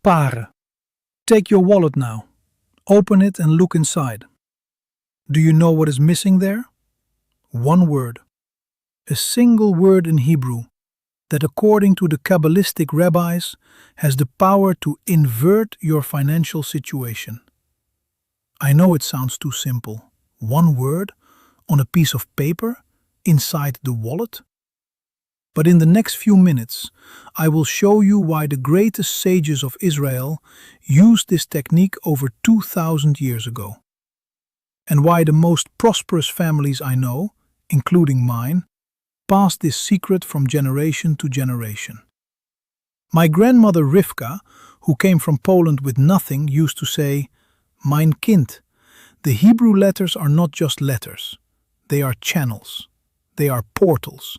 Pare. Take your wallet now. Open it and look inside. Do you know what is missing there? One word. A single word in Hebrew that, according to the Kabbalistic rabbis, has the power to invert your financial situation. I know it sounds too simple. One word on a piece of paper inside the wallet? But in the next few minutes, I will show you why the greatest sages of Israel used this technique over 2,000 years ago. And why the most prosperous families I know, including mine, passed this secret from generation to generation. My grandmother Rivka, who came from Poland with nothing, used to say, "Mein Kind, the Hebrew letters are not just letters. They are channels. They are portals.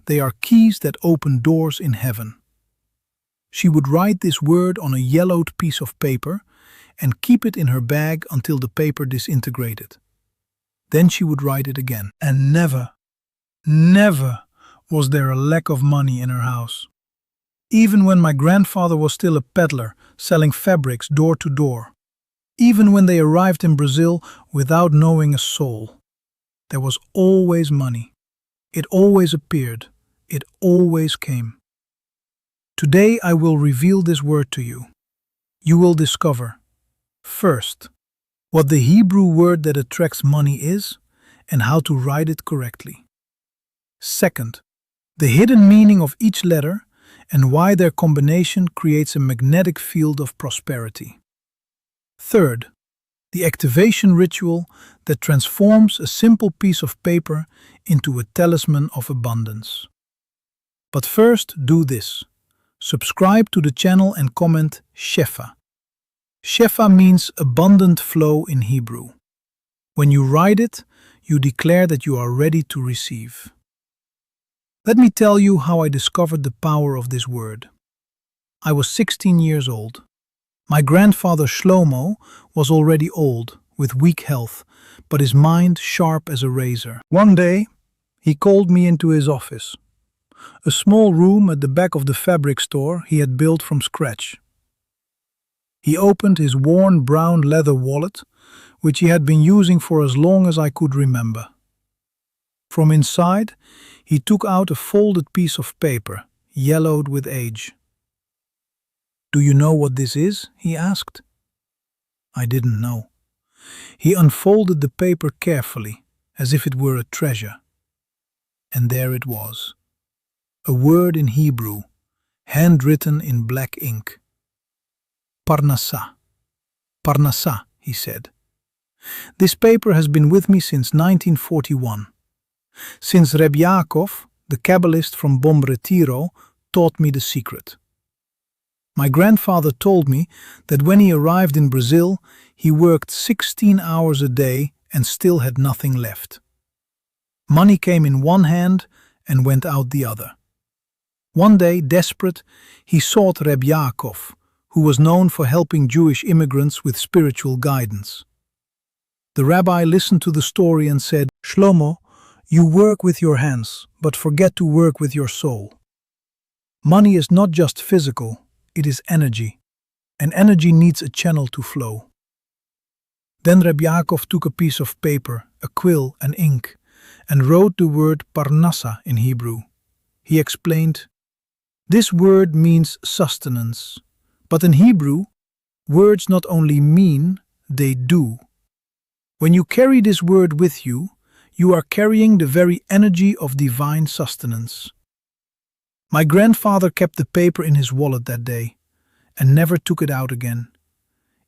They are keys that open doors in heaven." She would write this word on a yellowed piece of paper and keep it in her bag until the paper disintegrated. Then she would write it again. And never was there a lack of money in her house. Even when my grandfather was still a peddler selling fabrics door to door. Even when they arrived in Brazil without knowing a soul. There was always money. It always appeared. It always came. Today I will reveal this word to you. You will discover, first, what the Hebrew word that attracts money is and how to write it correctly. Second, the hidden meaning of each letter and why their combination creates a magnetic field of prosperity. Third, the activation ritual that transforms a simple piece of paper into a talisman of abundance. But first, do this. Subscribe to the channel and comment Shefa. Shefa means abundant flow in Hebrew. When you write it, you declare that you are ready to receive. Let me tell you how I discovered the power of this word. I was 16 years old. My grandfather Shlomo was already old, with weak health, but his mind sharp as a razor. One day, he called me into his office, a small room at the back of the fabric store he had built from scratch. He opened his worn brown leather wallet, which he had been using for as long as I could remember. From inside, he took out a folded piece of paper, yellowed with age. "Do you know what this is?" he asked. I didn't know. He unfolded the paper carefully, as if it were a treasure. And there it was. A word in Hebrew, handwritten in black ink. Parnassah. Parnassah, he said. This paper has been with me since 1941. Since Reb Yaakov, the Kabbalist from Bom Retiro, taught me the secret. My grandfather told me that when he arrived in Brazil, he worked 16 hours a day and still had nothing left. Money came in one hand and went out the other. One day, desperate, he sought Reb Yaakov, who was known for helping Jewish immigrants with spiritual guidance. The rabbi listened to the story and said, "Shlomo, you work with your hands, but forget to work with your soul. Money is not just physical. It is energy, and energy needs a channel to flow." Then Reb Yaakov took a piece of paper, a quill and ink, and wrote the word Parnassah in Hebrew. He explained, "This word means sustenance, but in Hebrew, words not only mean, they do. When you carry this word with you, you are carrying the very energy of divine sustenance." My grandfather kept the paper in his wallet that day and never took it out again.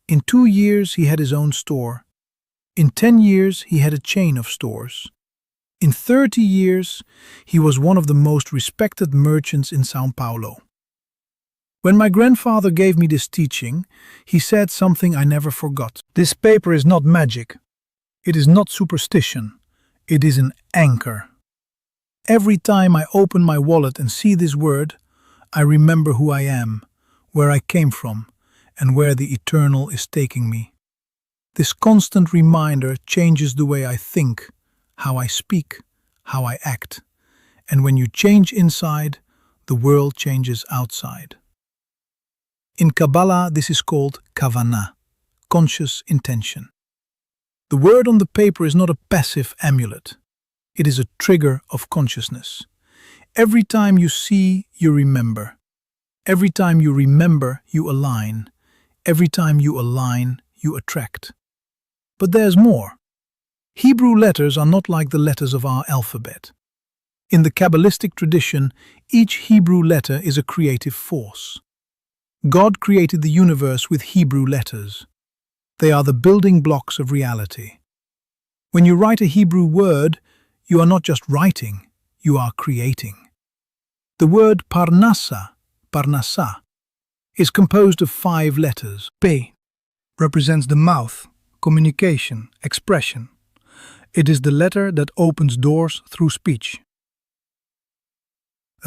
In 2 years, he had his own store. In 10 years, he had a chain of stores. In 30 years, he was one of the most respected merchants in São Paulo. When my grandfather gave me this teaching, he said something I never forgot. "This paper is not magic. It is not superstition. It is an anchor. Every time I open my wallet and see this word, I remember who I am, where I came from, and where the eternal is taking me. This constant reminder changes the way I think, how I speak, how I act. And when you change inside, the world changes outside." In Kabbalah, this is called kavanah, conscious intention. The word on the paper is not a passive amulet. It is a trigger of consciousness. Every time you see, you remember. Every time you remember, you align. Every time you align, you attract. But there's more. Hebrew letters are not like the letters of our alphabet. In the Kabbalistic tradition, each Hebrew letter is a creative force. God created the universe with Hebrew letters. They are the building blocks of reality. When you write a Hebrew word, you are not just writing, you are creating. The word parnasa, is composed of 5 letters. P represents the mouth, communication, expression. It is the letter that opens doors through speech.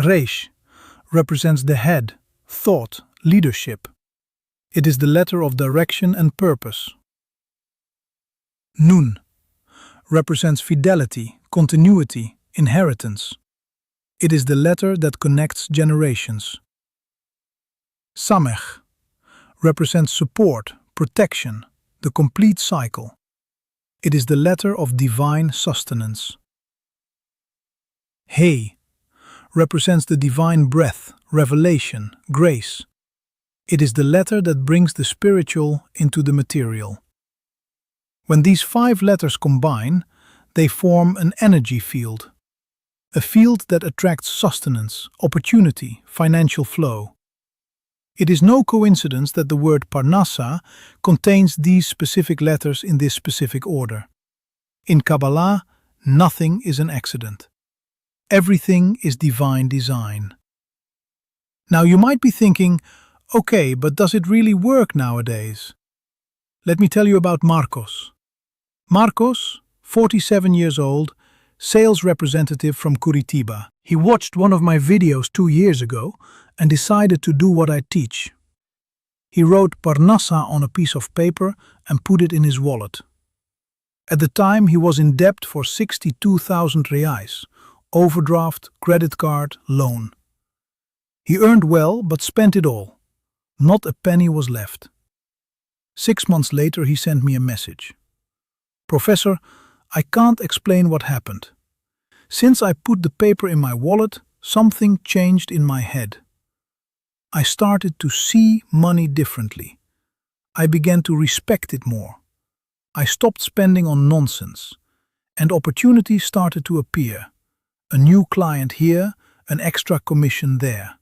Resh represents the head, thought, leadership. It is the letter of direction and purpose. Nun represents fidelity, continuity, inheritance. It is the letter that connects generations. Samech represents support, protection, the complete cycle. It is the letter of divine sustenance. He represents the divine breath, revelation, grace. It is the letter that brings the spiritual into the material. When these 5 letters combine, they form an energy field. A field that attracts sustenance, opportunity, financial flow. It is no coincidence that the word parnasa contains these specific letters in this specific order. In Kabbalah, nothing is an accident. Everything is divine design. Now you might be thinking, okay, but does it really work nowadays? Let me tell you about Marcos. Marcos, 47 years old, sales representative from Curitiba. He watched one of my videos 2 years ago and decided to do what I teach. He wrote parnasa on a piece of paper and put it in his wallet. At the time, he was in debt for 62,000 reais, overdraft, credit card, loan. He earned well but spent it all. Not a penny was left. 6 months later, he sent me a message. Professor, I can't explain what happened. Since I put the paper in my wallet, something changed in my head. I started to see money differently. I began to respect it more. I stopped spending on nonsense, and opportunities started to appear. A new client here, an extra commission there.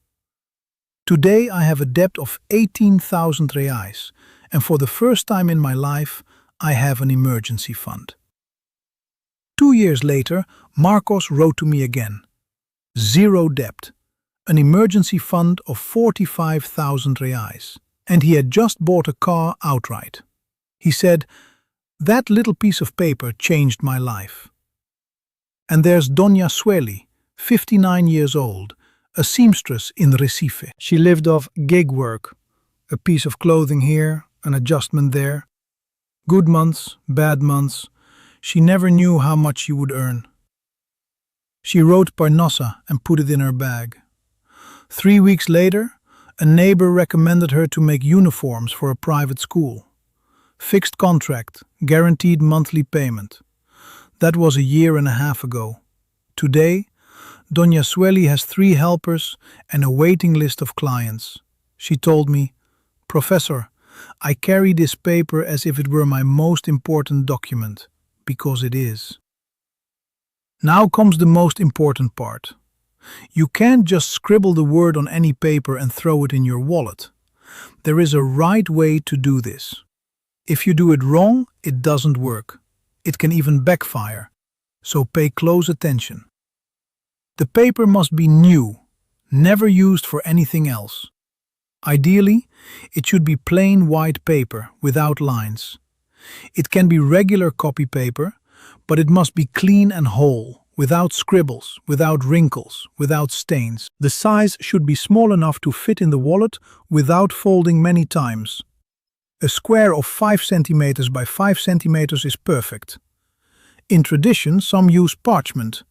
Today I have a debt of 18,000 reais, and for the first time in my life, I have an emergency fund. 2 years later, Marcos wrote to me again. 0 debt, an emergency fund of 45,000 reais, and he had just bought a car outright. He said, that little piece of paper changed my life. And there's Doña Sueli, 59 years old, a seamstress in Recife. She lived off gig work, a piece of clothing here, an adjustment there. Good months, bad months. She never knew how much she would earn. She wrote parnasa and put it in her bag. 3 weeks later, a neighbor recommended her to make uniforms for a private school. Fixed contract, guaranteed monthly payment. That was a year and a half ago. Today, Doña Sueli has 3 helpers and a waiting list of clients. She told me, Professor, I carry this paper as if it were my most important document, because it is. Now comes the most important part. You can't just scribble the word on any paper and throw it in your wallet. There is a right way to do this. If you do it wrong, it doesn't work. It can even backfire. So pay close attention. The paper must be new, never used for anything else. Ideally, it should be plain white paper without lines. It can be regular copy paper, but it must be clean and whole, without scribbles, without wrinkles, without stains. The size should be small enough to fit in the wallet without folding many times. A square of 5 centimeters by 5 centimeters is perfect. In tradition, some use parchment.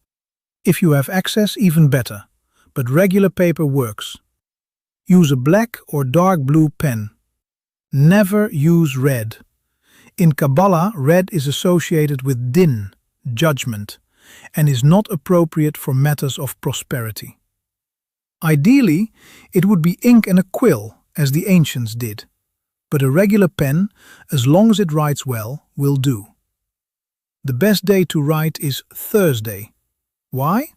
If you have access, even better, but regular paper works. Use a black or dark blue pen. Never use red. In Kabbalah, red is associated with din, judgment, and is not appropriate for matters of prosperity. Ideally, it would be ink and a quill, as the ancients did, but a regular pen, as long as it writes well, will do. The best day to write is Thursday. Why?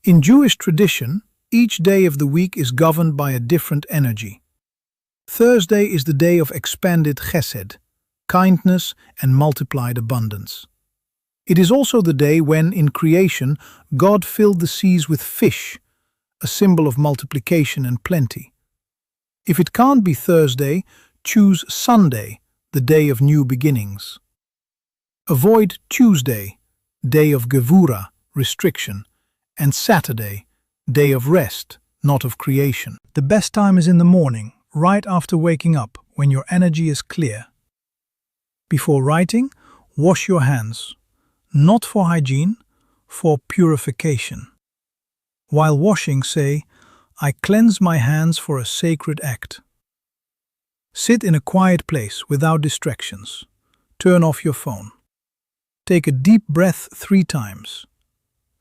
In Jewish tradition, each day of the week is governed by a different energy. Thursday is the day of expanded chesed, kindness and multiplied abundance. It is also the day when, in creation, God filled the seas with fish, a symbol of multiplication and plenty. If it can't be Thursday, choose Sunday, the day of new beginnings. Avoid Tuesday, day of gevura, restriction, and Saturday, day of rest, not of creation. The best time is in the morning, right after waking up, when your energy is clear. Before writing, wash your hands, not for hygiene, for purification. While washing, say, "I cleanse my hands for a sacred act." Sit in a quiet place without distractions. Turn off your phone. Take a deep breath 3 times.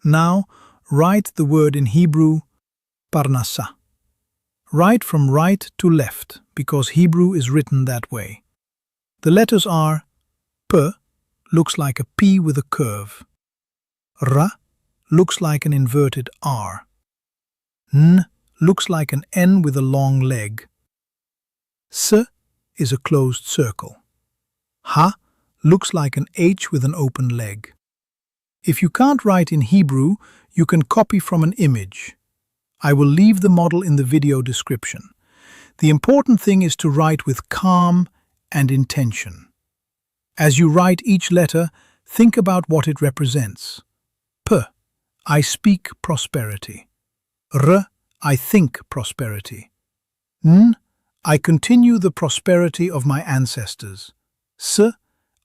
Now, write the word in Hebrew, parnasa. Write from right to left, because Hebrew is written that way. The letters are P, looks like a P with a curve. R, looks like an inverted R. N, looks like an N with a long leg. S is a closed circle. H looks like an H with an open leg. If you can't write in Hebrew, you can copy from an image. I will leave the model in the video description. The important thing is to write with calm and intention. As you write each letter, think about what it represents. P, I speak prosperity. R, I think prosperity. N, I continue the prosperity of my ancestors. S,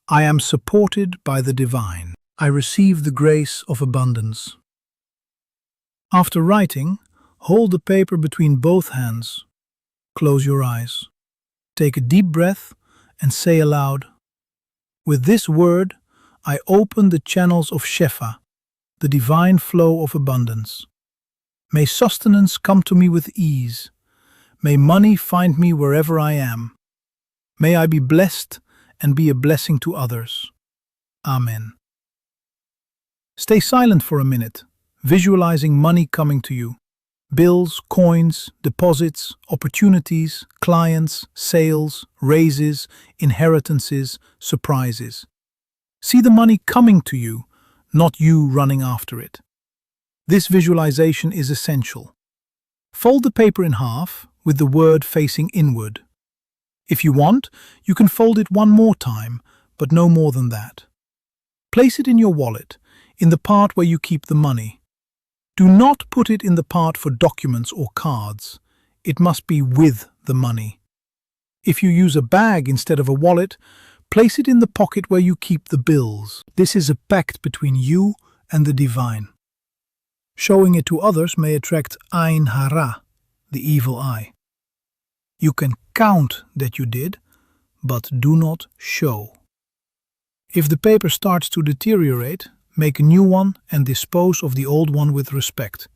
I am supported by the divine. I receive the grace of abundance. After writing, hold the paper between both hands. Close your eyes. Take a deep breath and say aloud, "With this word, I open the channels of Shefa, the divine flow of abundance. May sustenance come to me with ease. May money find me wherever I am. May I be blessed and be a blessing to others. Amen." Stay silent for a minute, visualizing money coming to you. Bills, coins, deposits, opportunities, clients, sales, raises, inheritances, surprises. See the money coming to you, not you running after it. This visualization is essential. Fold the paper in half, with the word facing inward. If you want, you can fold it one more time, but no more than that. Place it in your wallet, in the part where you keep the money. Do not put it in the part for documents or cards. It must be with the money. If you use a bag instead of a wallet, place it in the pocket where you keep the bills. This is a pact between you and the divine. Showing it to others may attract Ain Hara, the evil eye. You can count that you did, but do not show. If the paper starts to deteriorate, make a new one and dispose of the old one with respect.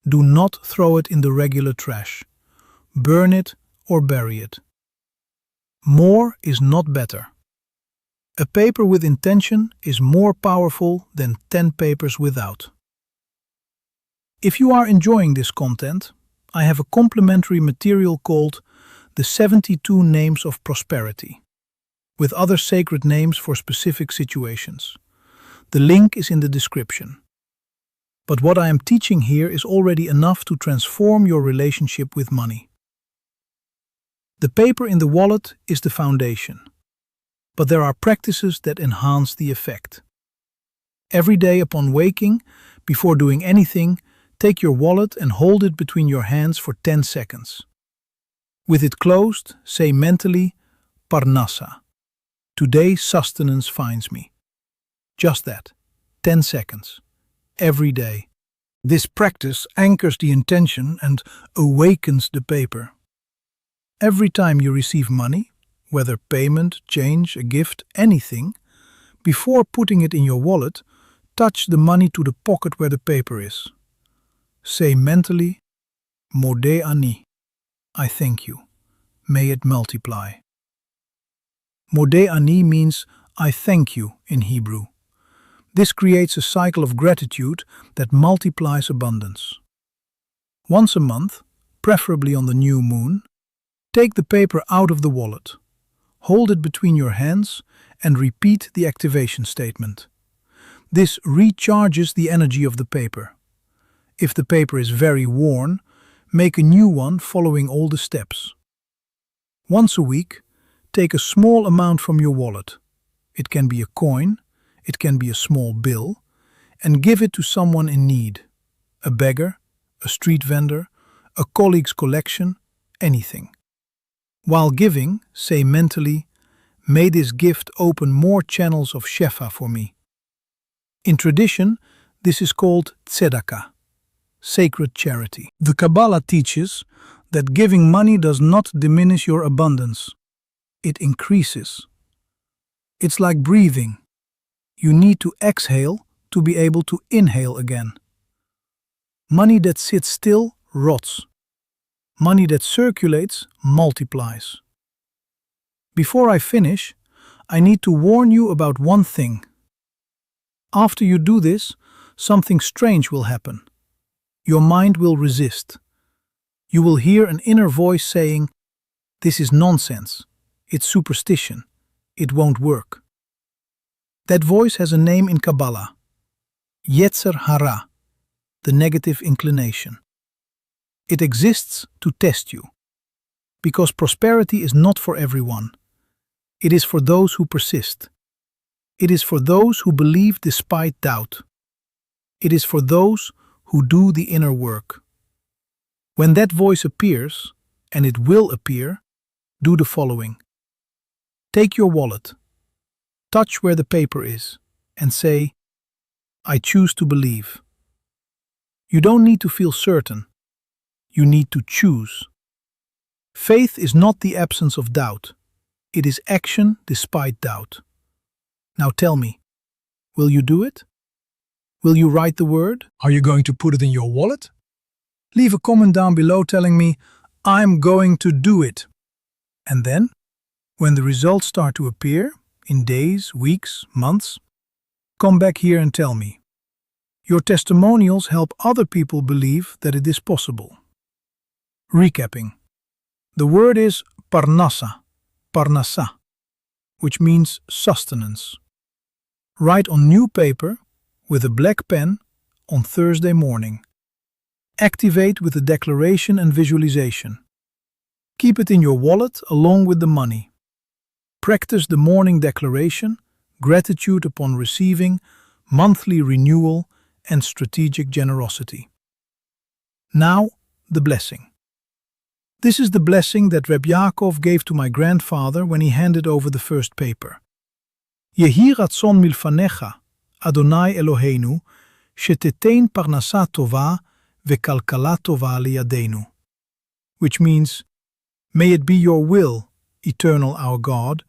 Do not throw it in the regular trash. Burn it or bury it. More is not better. A paper with intention is more powerful than 10 papers without. If you are enjoying this content, I have a complimentary material called The 72 Names of Prosperity, with other sacred names for specific situations. The link is in the description. But what I am teaching here is already enough to transform your relationship with money. The paper in the wallet is the foundation, but there are practices that enhance the effect. Every day upon waking, before doing anything, take your wallet and hold it between your hands for 10 seconds. With it closed, say mentally, Parnasa. Today sustenance finds me. Just that, 10 seconds, every day. This practice anchors the intention and awakens the paper. Every time you receive money, whether payment, change, a gift, anything, before putting it in your wallet, touch the money to the pocket where the paper is. Say mentally, Modeh ani, I thank you. May it multiply. Modeh ani means I thank you in Hebrew. This creates a cycle of gratitude that multiplies abundance. Once a month, preferably on the new moon, take the paper out of the wallet. Hold it between your hands and repeat the activation statement. This recharges the energy of the paper. If the paper is very worn, make a new one following all the steps. Once a week, take a small amount from your wallet. It can be a coin, it can be a small bill, and give it to someone in need. A beggar, a street vendor, a colleague's collection, anything. While giving, say mentally, may this gift open more channels of shefa for me. In tradition, this is called tzedakah, sacred charity. The Kabbalah teaches that giving money does not diminish your abundance. It increases. It's like breathing. You need to exhale to be able to inhale again. Money that sits still rots. Money that circulates multiplies. Before I finish, I need to warn you about one thing. After you do this, something strange will happen. Your mind will resist. You will hear an inner voice saying, "This is nonsense. It's superstition. It won't work." That voice has a name in Kabbalah. Yetzer hara, the negative inclination. It exists to test you. Because prosperity is not for everyone. It is for those who persist. It is for those who believe despite doubt. It is for those who do the inner work. When that voice appears, and it will appear, do the following. Take your wallet, touch where the paper is, and say, I choose to believe. You don't need to feel certain. You need to choose. Faith is not the absence of doubt. It is action despite doubt. Now tell me, will you do it? Will you write the word? Are you going to put it in your wallet? Leave a comment down below telling me, I'm going to do it. And then, when the results start to appear, in days, weeks, months, come back here and tell me. Your testimonials help other people believe that it is possible. Recapping. The word is parnasa, which means sustenance. Write on new paper with a black pen on Thursday morning. Activate with the declaration and visualization. Keep it in your wallet along with the money. Practice the morning declaration, gratitude upon receiving, monthly renewal, and strategic generosity. Now, the blessing. This is the blessing that Reb Yaakov gave to my grandfather when he handed over the first paper. Yehi ratzon milfanecha, Adonai Eloheinu, shetetein parnasa tova vekalkala tova liyadenu. Which means, may it be your will, eternal our God,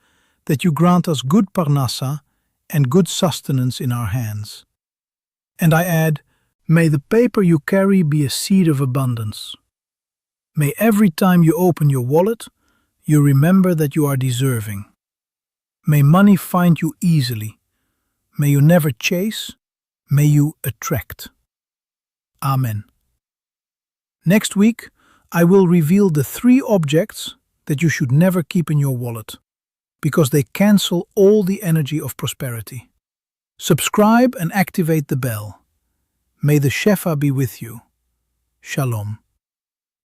that you grant us good parnasa and good sustenance in our hands. And I add, may the paper you carry be a seed of abundance. May every time you open your wallet, you remember that you are deserving. May money find you easily. May you never chase. May you attract. Amen. Next week, I will reveal the 3 objects that you should never keep in your wallet, because they cancel all the energy of prosperity. Subscribe and activate the bell. May the Shefa be with you. Shalom.